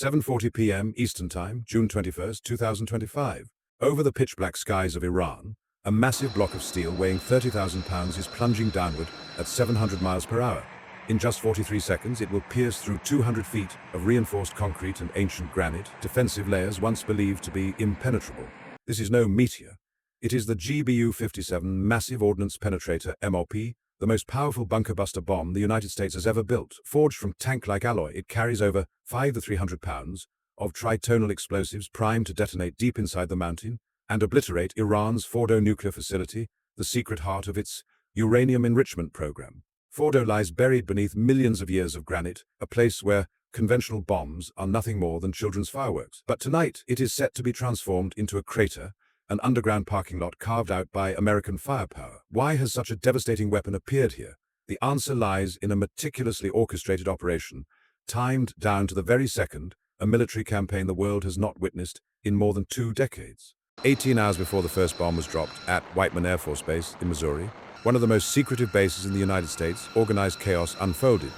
7:40 p.m. Eastern Time, June 21st, 2025. Over the pitch-black skies of Iran, a massive block of steel weighing 30,000 pounds is plunging downward at 700 miles per hour. In just 43 seconds, it will pierce through 200 feet of reinforced concrete and ancient granite, defensive layers once believed to be impenetrable. This is no meteor. It is the GBU-57 Massive Ordnance Penetrator MOP, the most powerful bunker-buster bomb the United States has ever built. Forged from tank-like alloy, it carries over 500 to 300 pounds of tritonal explosives primed to detonate deep inside the mountain and obliterate Iran's Fordo nuclear facility, the secret heart of its uranium enrichment program. Fordo lies buried beneath millions of years of granite, a place where conventional bombs are nothing more than children's fireworks. But tonight, it is set to be transformed into a crater, an underground parking lot carved out by American firepower. Why has such a devastating weapon appeared here? The answer lies in a meticulously orchestrated operation, timed down to the very second, a military campaign the world has not witnessed in more than 2 decades. 18 hours before the first bomb was dropped at Whiteman Air Force Base in Missouri, one of the most secretive bases in the United States, organized chaos unfolded.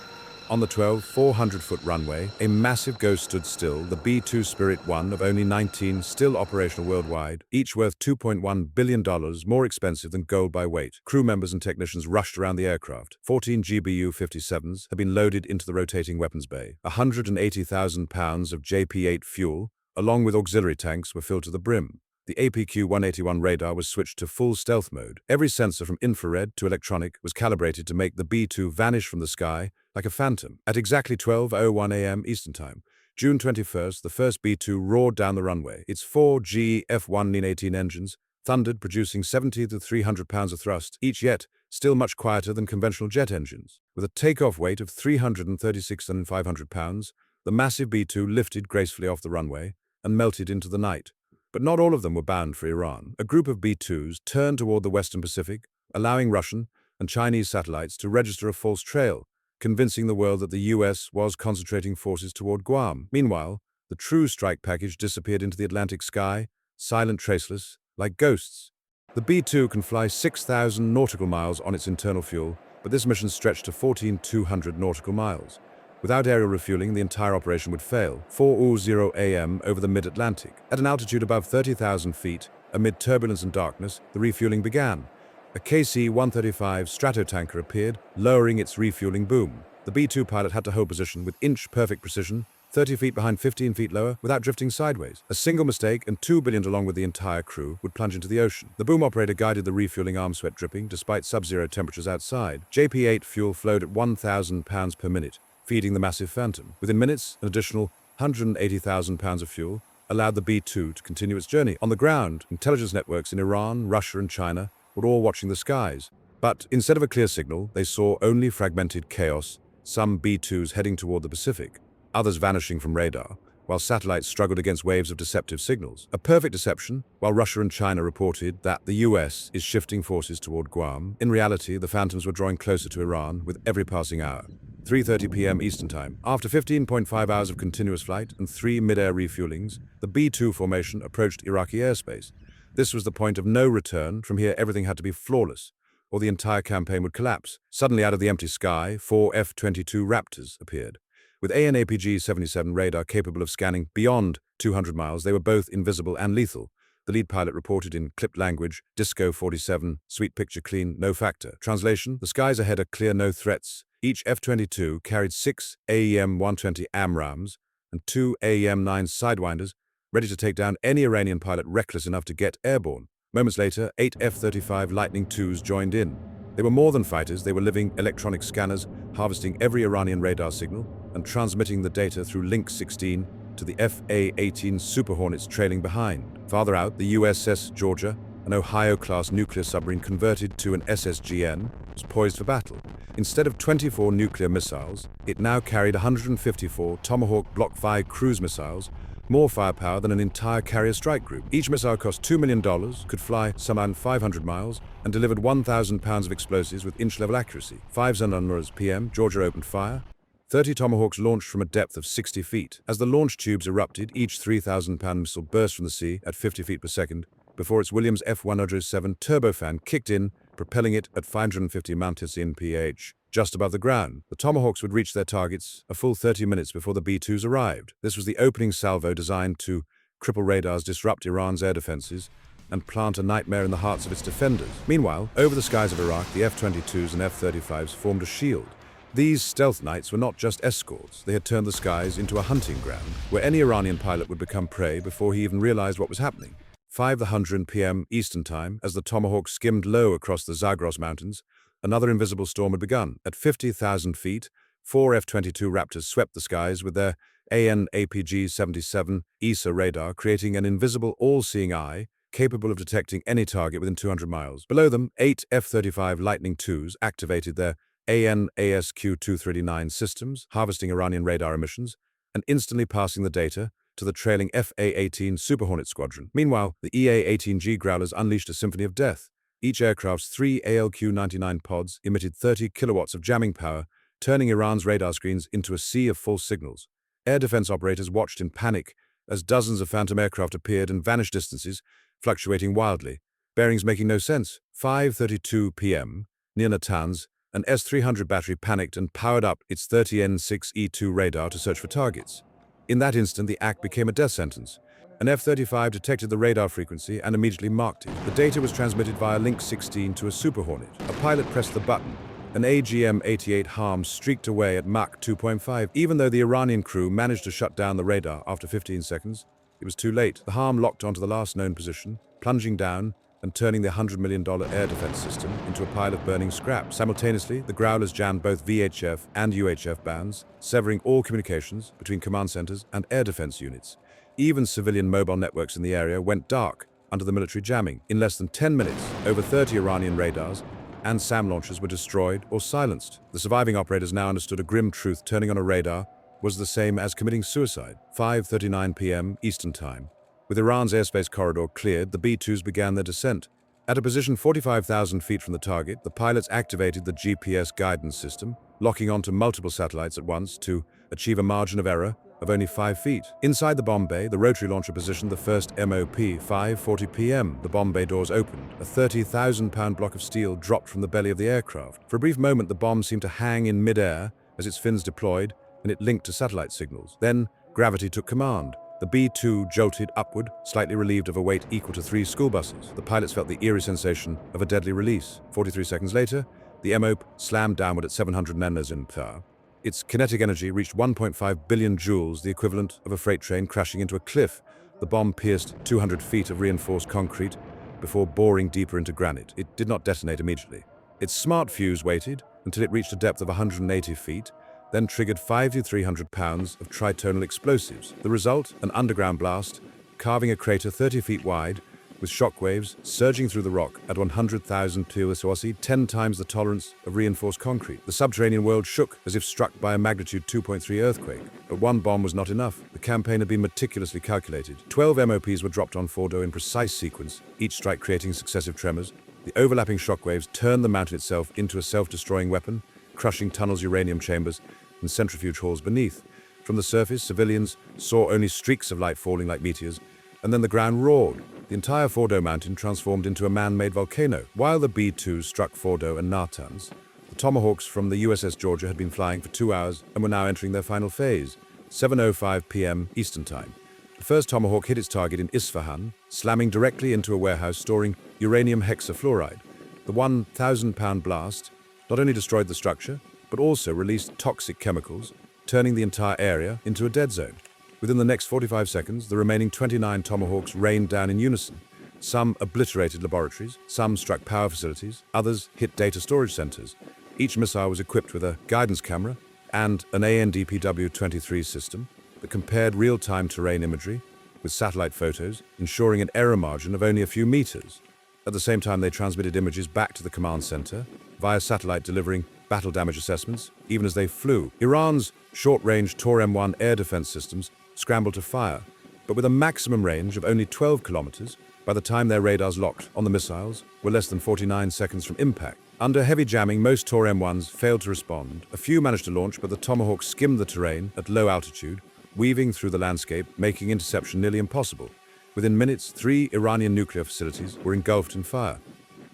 On the 400-foot runway, a massive ghost stood still, the B-2 Spirit 1 of only 19 still operational worldwide, each worth $2.1 billion, more expensive than gold by weight. Crew members and technicians rushed around the aircraft. 14 GBU-57s had been loaded into the rotating weapons bay. 180,000 pounds of JP-8 fuel, along with auxiliary tanks, were filled to the brim. The APQ-181 radar was switched to full stealth mode. Every sensor from infrared to electronic was calibrated to make the B-2 vanish from the sky like a phantom. At exactly 12:01 a.m. Eastern Time, June 21st, the first B-2 roared down the runway. Its 4 F1-18 engines thundered, producing 70 to 300 pounds of thrust, each yet still much quieter than conventional jet engines. With a takeoff weight of 336,500 pounds, the massive B-2 lifted gracefully off the runway and melted into the night. But not all of them were bound for Iran. A group of B-2s turned toward the Western Pacific, allowing Russian and Chinese satellites to register a false trail, convincing the world that the US was concentrating forces toward Guam. Meanwhile, the true strike package disappeared into the Atlantic sky, silent, traceless, like ghosts. The B-2 can fly 6,000 nautical miles on its internal fuel, but this mission stretched to 14,200 nautical miles. Without aerial refueling, the entire operation would fail. 4:00 a.m. over the mid-Atlantic. At an altitude above 30,000 feet, amid turbulence and darkness, the refueling began. A KC-135 Stratotanker appeared, lowering its refueling boom. The B-2 pilot had to hold position with inch-perfect precision, 30 feet behind 15 feet lower, without drifting sideways. A single mistake, and 2 billion along with the entire crew would plunge into the ocean. The boom operator guided the refueling arm, sweat dripping, despite sub-zero temperatures outside. JP-8 fuel flowed at 1,000 pounds per minute, feeding the massive Phantom. Within minutes, an additional 180,000 pounds of fuel allowed the B-2 to continue its journey. On the ground, intelligence networks in Iran, Russia, and China were all watching the skies. But instead of a clear signal, they saw only fragmented chaos, some B-2s heading toward the Pacific, others vanishing from radar, while satellites struggled against waves of deceptive signals. A perfect deception, while Russia and China reported that the US is shifting forces toward Guam. In reality, the Phantoms were drawing closer to Iran with every passing hour. 3:30 p.m. Eastern Time. After 15.5 hours of continuous flight and 3 mid-air refuelings, the B-2 formation approached Iraqi airspace. This was the point of no return. From here, everything had to be flawless, or the entire campaign would collapse. Suddenly, out of the empty sky, 4 F-22 Raptors appeared. With AN/APG-77 radar capable of scanning beyond 200 miles, they were both invisible and lethal. The lead pilot reported in clipped language, Disco 47, sweet picture clean, no factor. Translation: the skies ahead are clear, no threats. Each F-22 carried 6 AEM-120 AMRAAMs and 2 AEM-9 Sidewinders, ready to take down any Iranian pilot reckless enough to get airborne. Moments later, 8 F-35 Lightning IIs joined in. They were more than fighters, they were living electronic scanners, harvesting every Iranian radar signal and transmitting the data through Link 16 to the FA-18 Super Hornets trailing behind. Farther out, the USS Georgia, an Ohio-class nuclear submarine converted to an SSGN, was poised for battle. Instead of 24 nuclear missiles, it now carried 154 Tomahawk Block 5 cruise missiles, more firepower than an entire carrier strike group. Each missile cost $2 million, could fly some 500 miles, and delivered 1,000 pounds of explosives with inch-level accuracy. 5:00 p.m., Georgia opened fire. 30 Tomahawks launched from a depth of 60 feet. As the launch tubes erupted, each 3,000-pound missile burst from the sea at 50 feet per second, before its Williams F-107 turbofan kicked in, propelling it at 550 mph. just above the ground. The Tomahawks would reach their targets a full 30 minutes before the B-2s arrived. This was the opening salvo designed to cripple radars, disrupt Iran's air defenses, and plant a nightmare in the hearts of its defenders. Meanwhile, over the skies of Iraq, the F-22s and F-35s formed a shield. These stealth nights were not just escorts. They had turned the skies into a hunting ground, where any Iranian pilot would become prey before he even realized what was happening. 5:00 p.m. Eastern Time, as the Tomahawk skimmed low across the Zagros Mountains, another invisible storm had begun. At 50,000 feet, 4 F-22 Raptors swept the skies with their AN/APG-77 ESA radar, creating an invisible, all-seeing eye capable of detecting any target within 200 miles. Below them, 8 F-35 Lightning IIs activated their AN/ASQ-239 systems, harvesting Iranian radar emissions and instantly passing the data to the trailing FA-18 Super Hornet squadron. Meanwhile, the EA-18G Growlers unleashed a symphony of death. Each aircraft's 3 ALQ-99 pods emitted 30 kilowatts of jamming power, turning Iran's radar screens into a sea of false signals. Air defense operators watched in panic as dozens of phantom aircraft appeared and vanished distances, fluctuating wildly, bearings making no sense. 5:32 p.m. near Natanz, an S-300 battery panicked and powered up its 30N6E2 radar to search for targets. In that instant, the act became a death sentence. An F-35 detected the radar frequency and immediately marked it. The data was transmitted via Link 16 to a Super Hornet. A pilot pressed the button. An AGM-88 Harm streaked away at Mach 2.5. Even though the Iranian crew managed to shut down the radar after 15 seconds, it was too late. The Harm locked onto the last known position, plunging down and turning the $100 million air defense system into a pile of burning scrap. Simultaneously, the Growlers jammed both VHF and UHF bands, severing all communications between command centers and air defense units. Even civilian mobile networks in the area went dark under the military jamming. In less than 10 minutes, over 30 Iranian radars and SAM launchers were destroyed or silenced. The surviving operators now understood a grim truth: turning on a radar was the same as committing suicide. 5:39 p.m. Eastern Time. With Iran's airspace corridor cleared, the B-2s began their descent. At a position 45,000 feet from the target, the pilots activated the GPS guidance system, locking onto multiple satellites at once to achieve a margin of error of only 5 feet. Inside the bomb bay, the rotary launcher positioned the first MOP. 5:40 p.m. The bomb bay doors opened. A 30,000-pound block of steel dropped from the belly of the aircraft. For a brief moment, the bomb seemed to hang in mid-air as its fins deployed and it linked to satellite signals. Then, gravity took command. The B-2 jolted upward, slightly relieved of a weight equal to 3 school buses. The pilots felt the eerie sensation of a deadly release. 43 seconds later, the MOP slammed downward at 700 nm/h. Its kinetic energy reached 1.5 billion joules, the equivalent of a freight train crashing into a cliff. The bomb pierced 200 feet of reinforced concrete before boring deeper into granite. It did not detonate immediately. Its smart fuse waited until it reached a depth of 180 feet, then triggered 5,300 pounds of tritonal explosives. The result, an underground blast, carving a crater 30 feet wide, with shockwaves surging through the rock at 100,000 psi, 10 times the tolerance of reinforced concrete. The subterranean world shook as if struck by a magnitude 2.3 earthquake. But one bomb was not enough. The campaign had been meticulously calculated. 12 MOPs were dropped on Fordo in precise sequence, each strike creating successive tremors. The overlapping shockwaves turned the mountain itself into a self-destroying weapon, crushing tunnels, uranium chambers, and centrifuge halls beneath. From the surface, civilians saw only streaks of light falling like meteors, and then the ground roared. The entire Fordo mountain transformed into a man-made volcano. While the B-2s struck Fordo and Natanz, the Tomahawks from the USS Georgia had been flying for 2 hours and were now entering their final phase. 7:05 p.m. Eastern Time. The first Tomahawk hit its target in Isfahan, slamming directly into a warehouse storing uranium hexafluoride. The 1,000-pound blast not only destroyed the structure, but also released toxic chemicals, turning the entire area into a dead zone. Within the next 45 seconds, the remaining 29 Tomahawks rained down in unison. Some obliterated laboratories, some struck power facilities, others hit data storage centers. Each missile was equipped with a guidance camera and an ANDPW-23 system that compared real-time terrain imagery with satellite photos, ensuring an error margin of only a few meters. At the same time, they transmitted images back to the command center via satellite, delivering battle damage assessments even as they flew. Iran's short-range Tor-M1 air defense systems scrambled to fire, but with a maximum range of only 12 kilometers, by the time their radars locked on the missiles were less than 49 seconds from impact. Under heavy jamming, most Tor-M1s failed to respond. A few managed to launch, but the Tomahawks skimmed the terrain at low altitude, weaving through the landscape, making interception nearly impossible. Within minutes, 3 Iranian nuclear facilities were engulfed in fire.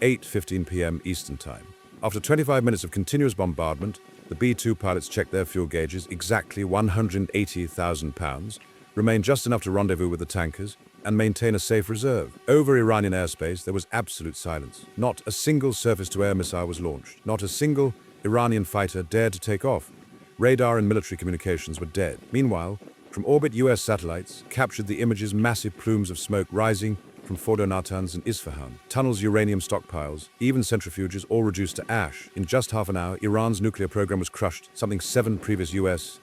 8:15 p.m. Eastern Time. After 25 minutes of continuous bombardment, the B-2 pilots checked their fuel gauges, exactly 180,000 pounds, remained just enough to rendezvous with the tankers, and maintain a safe reserve. Over Iranian airspace, there was absolute silence. Not a single surface-to-air missile was launched. Not a single Iranian fighter dared to take off. Radar and military communications were dead. Meanwhile, from orbit, US satellites captured the images massive plumes of smoke rising from Fordo Natanz and Isfahan. Tunnels, uranium stockpiles, even centrifuges, all reduced to ash. In just half an hour, Iran's nuclear program was crushed, something 7 previous US